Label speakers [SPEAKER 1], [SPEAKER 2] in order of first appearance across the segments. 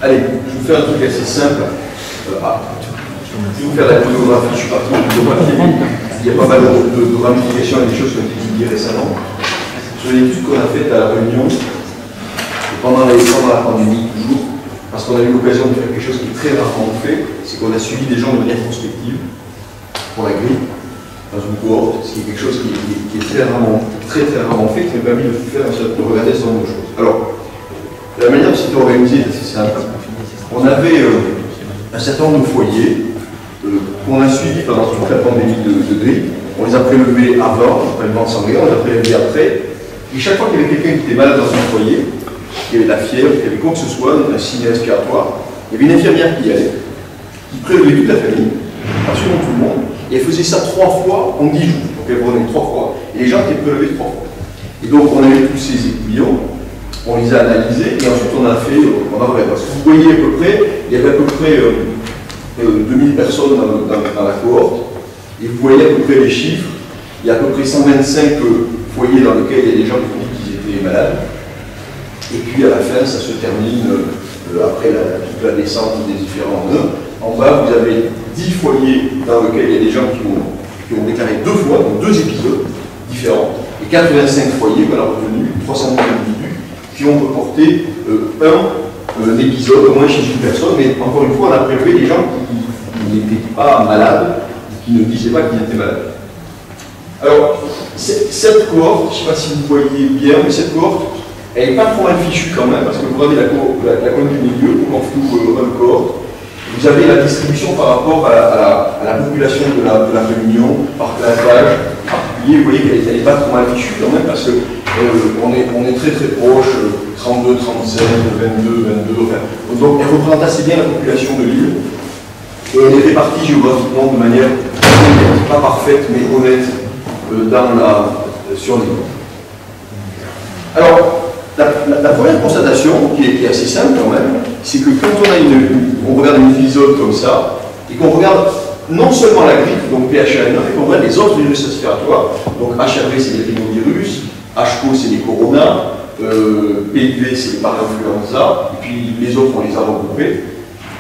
[SPEAKER 1] Allez, je vais vous faire un truc assez simple. Je vais vous faire la bibliographie, je suis parti en bibliographie. Il y a pas mal de ramifications et des choses qui ont été publiées récemment. Sur l'étude qu'on a faite à La Réunion, pendant la pandémie toujours, parce qu'on a eu l'occasion de faire quelque chose qui est très rarement fait, c'est qu'on a suivi des gens de manière prospective pour la grippe, dans une cohorte, ce qui est quelque chose qui est très rarement fait, qui m'a permis de regarder ce genre de choses. Alors, la manière dont c'était organisé, c'est simple. On avait un certain nombre de foyers qu'on a suivis pendant toute la pandémie de grippe. On les a prélevés avant, le prélèvement sanguin, on les a prélevés après. Et chaque fois qu'il y avait quelqu'un qui était malade dans un foyer, qui avait de la fièvre, qui avait quoi que ce soit, un signe respiratoire, il y avait une infirmière qui y allait, qui prélevait toute la famille, absolument tout le monde, et elle faisait ça 3 fois en 10 jours. Donc elle prenait 3 fois, et les gens étaient prélevés 3 fois. Et donc on avait tous ces aiguillons, on les a analysés, et ensuite on a regardé. Parce que vous voyez à peu près, il y avait à peu près 2000 personnes dans la cohorte, et vous voyez à peu près les chiffres, il y a à peu près 125 foyers dans lesquels il y a des gens qui ont dit qu'ils étaient malades. Et puis à la fin, ça se termine après toute la descente des différents nœuds. En bas, vous avez 10 foyers dans lesquels il y a des gens qui ont déclaré 2 fois, donc 2 épisodes différents, et 85 foyers qu'on a retenus, 300 individus, qui ont reporté un épisode, au moins chez une personne, mais encore une fois, on a prélevé des gens qui n'étaient pas malades, qui ne disaient pas qu'ils étaient malades. Alors, cette cohorte, je ne sais pas si vous voyez bien, mais cette cohorte, elle n'est pas trop mal fichue quand même, parce que vous regardez la colonne du milieu, ou en flou cohorte, vous avez la distribution par rapport à la population de la Réunion, par classe d'âge particulier. Vous voyez qu'elle n'est pas trop mal fichue quand même, parce qu'on est très très proche, 32, 37, 22, 22, enfin. Donc elle représente assez bien la population de l'île, et elle est répartie géographiquement de manière pas parfaite, mais honnête sur l'île. Alors, la première constatation, qui est assez simple quand même, c'est que quand on regarde une épisode comme ça, et qu'on regarde non seulement la grippe, donc PH1N1, mais qu'on regarde les autres virus respiratoires, donc HRV c'est les rhinovirus, HCO c'est les coronas, PIV c'est les parainfluenza, et puis les autres on les a regroupés.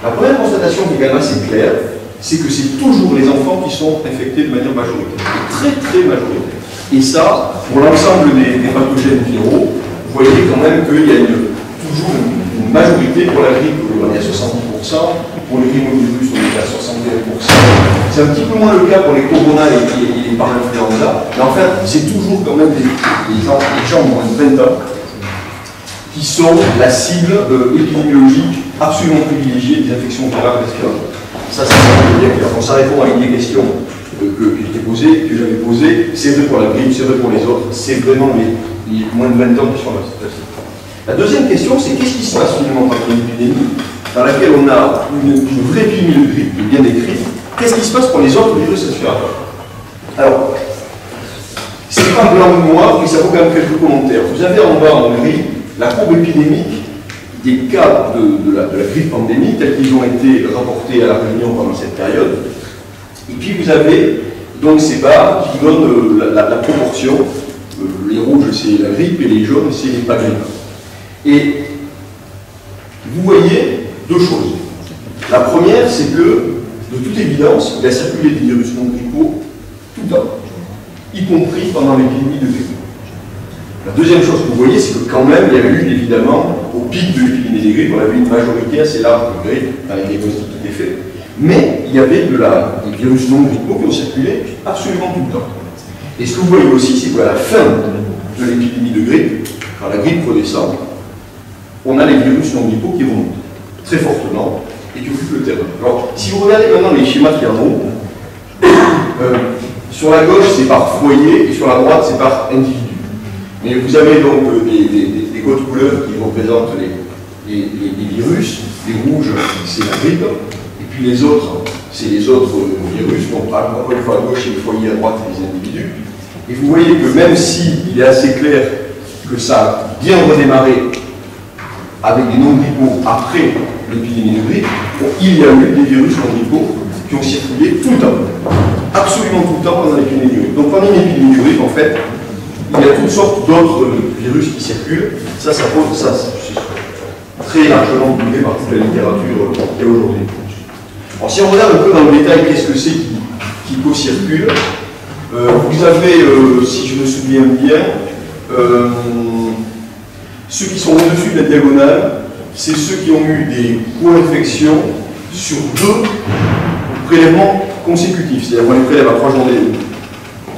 [SPEAKER 1] La première constatation qui est quand même assez claire, c'est que c'est toujours les enfants qui sont infectés de manière majoritaire, très très majoritaire. Et ça, pour l'ensemble des pathogènes viraux, vous voyez quand même qu'il y a toujours une majorité pour la grippe, on est à 70%, pour les rhinovirus, on est à 61%. C'est un petit peu moins le cas pour les coronas et les parainfluenza, mais en fait, c'est toujours quand même des gens de moins de 20 ans qui sont la cible épidémiologique absolument privilégiée des infections virales respiratoires. Ça, c'est vraiment bien clair. Ça répond à une des questions que j'avais posées. C'est vrai pour la grippe, c'est vrai pour les autres, c'est vraiment les moins de 20 ans qui sont là. La deuxième question, c'est qu'est-ce qui se passe finalement dans une épidémie dans laquelle on a une vraie épidémie de grippe bien décrite? Qu'est-ce qui se passe pour les autres virus respiratoires? Alors, c'est pas blanc ou noir, mais ça vaut quand même quelques commentaires. Vous avez en bas en gris la courbe épidémique des cas de la grippe pandémique tels qu'ils ont été rapportés à La Réunion pendant cette période. Et puis vous avez donc ces barres qui donnent la proportion. Les rouges c'est la grippe et les jaunes c'est les pas grippes. Et vous voyez 2 choses. La première c'est que, de toute évidence, il a circulé des virus non grippaux tout le temps, y compris pendant l'épidémie de grippe. La deuxième chose que vous voyez, c'est que quand même, il y a eu évidemment, au pic de l'épidémie des grippes, on avait une majorité assez large de grippe dans les diagnostics qui étaient faits. Mais il y avait des virus non grippaux qui ont circulé absolument tout le temps. Et ce que vous voyez aussi, c'est qu'à la fin de l'épidémie de grippe, quand la grippe redescend, on a les virus non grippaux qui remontent très fortement et qui occupent le terrain. Alors, si vous regardez maintenant les schémas qui remontent, sur la gauche, c'est par foyer et sur la droite, c'est par individu. Mais vous avez donc des codes couleurs qui représentent les virus. Les rouges, c'est la grippe. Et puis les autres, c'est les autres virus. Donc, encore une fois, à gauche, c'est le foyer, à droite, c'est les individus. Et vous voyez que même s'il est assez clair que ça a bien redémarré avec des non-grippaux après l'épidémie de grippe, il y a eu des virus non-grippaux qui ont circulé tout le temps. Absolument tout le temps pendant l'épidémie de grippe. Donc pendant une épidémie de grippe, en fait, il y a toutes sortes d'autres virus qui circulent. Ça c'est très largement doublé par toute la littérature. aujourd'hui. Alors si on regarde un peu dans le détail, qu'est-ce que c'est qui co-circule, vous avez, si je me souviens bien, ceux qui sont au-dessus de la diagonale, c'est ceux qui ont eu des co-infections sur 2 prélèvements consécutifs. C'est-à-dire qu'on les prélève à 3 journées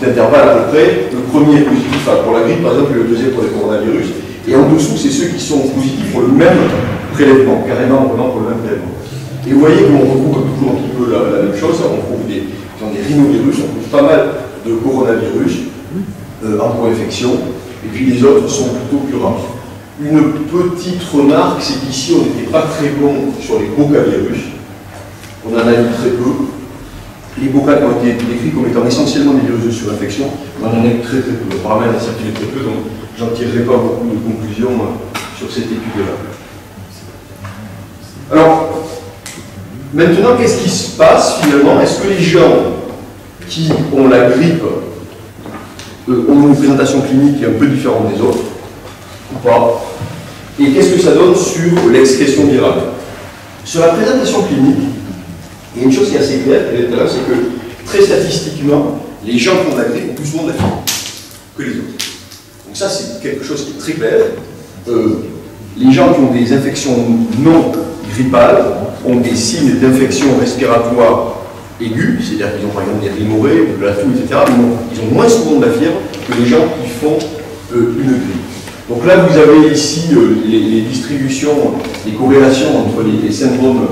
[SPEAKER 1] d'intervalle à peu près. Le premier est positif pour la grippe, par exemple, et le deuxième pour les coronavirus. Et en dessous, c'est ceux qui sont positifs pour le même prélèvement, carrément en prenant pour le même prélèvement. Et vous voyez qu'on retrouve toujours un petit peu la même chose. On trouve des rhinovirus, on trouve pas mal de coronavirus en co-infection, et puis les autres sont plutôt plus rares. Une petite remarque, c'est qu'ici on n'était pas très bon sur les bocavirus. On en a eu très peu. Les bocas qui ont été décrits comme étant essentiellement des virus de surinfection, on en a eu très peu. Apparemment, il en a circulé très peu, donc j'en tirerai pas beaucoup de conclusions sur cette étude-là. Alors, maintenant, qu'est-ce qui se passe finalement? Est-ce que les gens qui ont la grippe ont une présentation clinique qui est un peu différente des autres, ou pas? Et qu'est-ce que ça donne sur l'expression virale? Sur la présentation clinique, il y a une chose qui est assez claire, c'est que très statistiquement, les gens qui ont la grippe ont plus souvent de la fièvre que les autres. Donc ça, c'est quelque chose qui est très clair. Les gens qui ont des infections non grippales ont des signes d'infection respiratoire aiguë, c'est-à-dire qu'ils ont par exemple des rhinorrhées, de la toux, etc. Ils ont moins souvent de la fièvre que les gens qui font une grippe. Donc là, vous avez ici les distributions, les corrélations entre les syndromes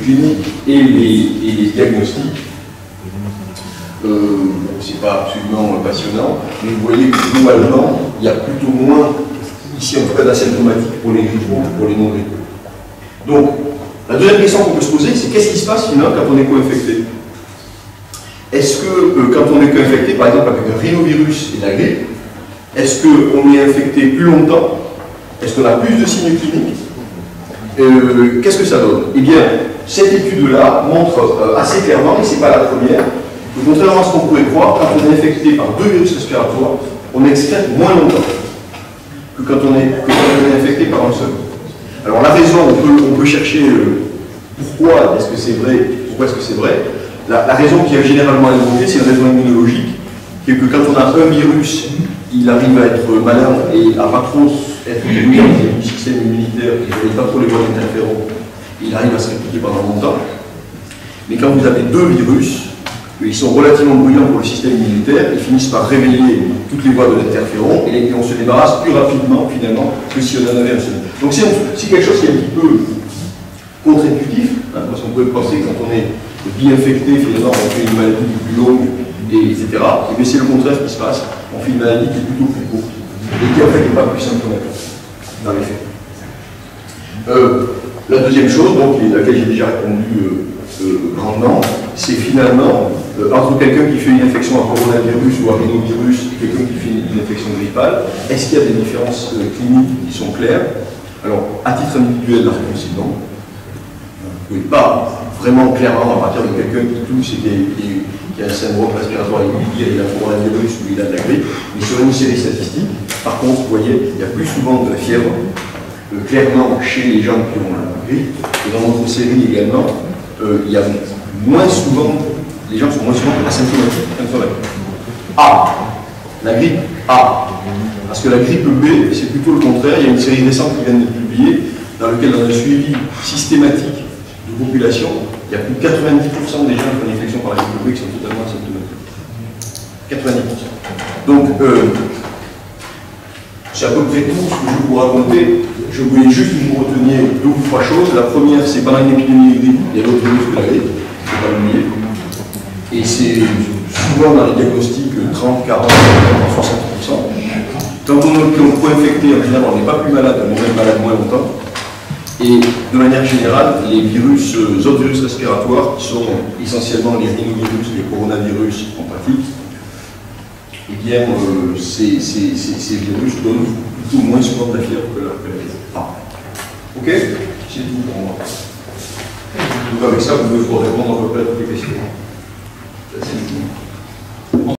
[SPEAKER 1] cliniques et les diagnostics. C'est pas absolument passionnant, mais vous voyez que globalement, il y a plutôt moins, ici en tout cas, d'asymptomatiques pour les grippeux que pour les non-grippeux. Donc, la deuxième question qu'on peut se poser, c'est qu'est-ce qui se passe finalement quand on est co-infecté? Est-ce que quand on est co-infecté, par exemple avec un rhinovirus et de la grippe, est-ce qu'on est infecté plus longtemps? Est-ce qu'on a plus de signes cliniques? Qu'est-ce que ça donne? Eh bien, cette étude-là montre assez clairement, et ce n'est pas la première, que contrairement à ce qu'on pourrait croire, quand on est infecté par 2 virus respiratoires, on excrète moins longtemps que quand on est infecté par un seul. Alors la raison, on peut chercher pourquoi est-ce que c'est vrai, pourquoi est-ce que c'est vrai. La raison qui est généralement invoquée, c'est une raison immunologique, qui est que quand on a un virus, il arrive à être malin et à pas trop être brillant du système immunitaire, il ne pas trop les voies d'interférons, il arrive à se répliquer pendant longtemps. Mais quand vous avez 2 virus, ils sont relativement bruyants pour le système immunitaire, ils finissent par réveiller toutes les voies de l'interféron et on se débarrasse plus rapidement finalement que si on en avait un seul. Donc c'est quelque chose qui est un petit peu contre-intuitif, hein, parce qu'on pourrait penser que quand on est bien infecté, finalement on fait une maladie plus longue, etc. Et bien c'est le contraire qui se passe, on fait une maladie qui est plutôt plus courte et qui en fait n'est pas plus symptomatique dans les faits. La deuxième chose, donc, à laquelle j'ai déjà répondu grandement, c'est finalement entre quelqu'un qui fait une infection à coronavirus ou à rhinovirus et quelqu'un qui fait une infection grippale, est-ce qu'il y a des différences cliniques qui sont claires? Alors, à titre individuel, la réponse est non. Oui, pas vraiment clairement à partir de quelqu'un qui tousse et qui a un syndrome respiratoire aigu, il a un coronavirus ou il a de la grippe, mais sur une série statistique, par contre, vous voyez, il y a plus souvent de la fièvre, clairement chez les gens qui ont la grippe, et dans notre série également, il y a moins souvent, les gens sont moins souvent asymptomatiques qu'un A. La grippe A. Parce que la grippe B, c'est plutôt le contraire. Il y a une série récente qui vient d'être publiée, dans laquelle, dans un suivi systématique de population, il y a plus de 90% des gens qui ont une infection par la grippe B qui sont totalement asymptomatiques. 90%. Donc, c'est à peu près tout ce que je vais vous raconter. Je voulais juste que vous reteniez 2 ou 3 choses. La première, c'est pendant une épidémie de grippe, il y a d'autres virus que la grippe, il ne faut pas l'oublier. Et c'est souvent dans les diagnostics 30, 40, 60%. Quand on est co-infecté, en général, on n'est pas plus malade, on est même malade moins longtemps. Et de manière générale, les autres virus respiratoires, qui sont essentiellement les rhinovirus, les coronavirus en pratique, eh bien, ces virus donnent plutôt moins souvent de la fièvre que la grippe. Ok? C'est tout pour moi. Donc avec ça, vous pouvez répondre à peu près à toutes les questions.